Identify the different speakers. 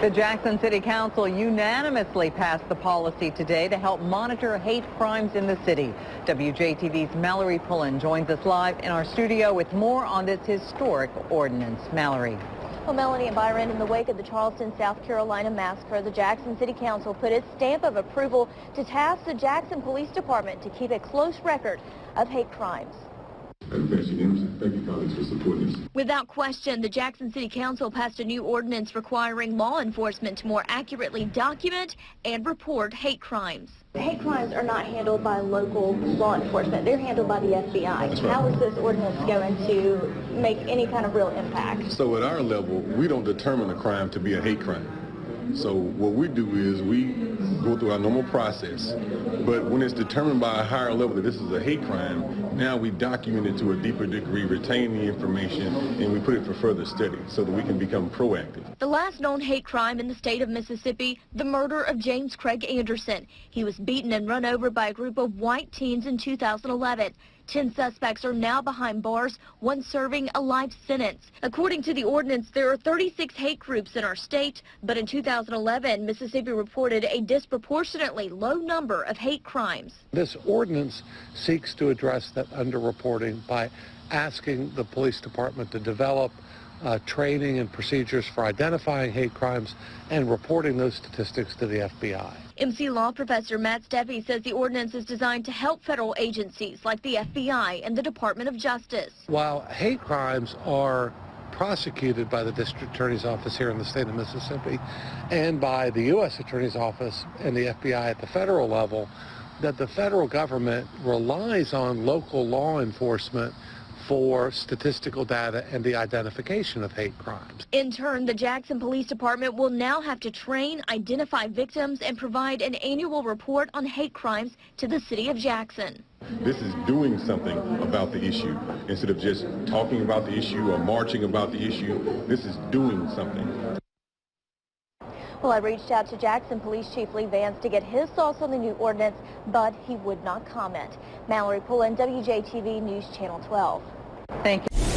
Speaker 1: The Jackson City Council unanimously passed the policy today to help monitor hate crimes in the city. WJTV's Mallory Pullen joins us live in our studio with more on this historic ordinance. Mallory.
Speaker 2: Well, Melanie and Byron, in the wake of the Charleston, South Carolina massacre, the Jackson City Council put its stamp of approval to task the Jackson Police Department to keep a close record of hate crimes.
Speaker 3: Thank you, colleagues, for supporting this.
Speaker 2: Without question, the Jackson City Council passed a new ordinance requiring law enforcement to more accurately document and report hate crimes. Hate crimes are not handled by local law enforcement. They're handled by the FBI.
Speaker 3: That's right.
Speaker 2: How is this ordinance going to make any kind of real impact?
Speaker 3: So at our level, we don't determine a crime to be a hate crime. So what we do is we go through our normal process, but when it's determined by a higher level that this is a hate crime, now we document it to a deeper degree, retain the information, and we put it for further study so that we can become proactive.
Speaker 2: The last known hate crime in the state of Mississippi, the murder of James Craig Anderson. He was beaten and run over by a group of white teens in 2011. 10 suspects are now behind bars, one serving a life sentence. According to the ordinance, there are 36 hate groups in our state, but in 2011, Mississippi reported a disproportionately low number of hate crimes.
Speaker 4: This ordinance seeks to address that underreporting by asking the police department to develop training and procedures for identifying hate crimes and reporting those statistics to the FBI.
Speaker 2: MC Law Professor Matt Steffi says the ordinance is designed to help federal agencies like the FBI and the Department of Justice.
Speaker 4: While hate crimes are prosecuted by the District Attorney's Office here in the state of Mississippi and by the U.S. Attorney's Office and the FBI at the federal level, that the federal government relies on local law enforcement for statistical data and the identification of hate crimes.
Speaker 2: In turn, the Jackson Police Department will now have to train, identify victims, and provide an annual report on hate crimes to the city of Jackson.
Speaker 3: This is doing something about the issue. Instead of just talking about the issue or marching about the issue, this is doing something.
Speaker 2: Well, I reached out to Jackson Police Chief Lee Vance to get his thoughts on the new ordinance, but he would not comment. Mallory Pullen, WJTV News Channel 12.
Speaker 1: Thank you.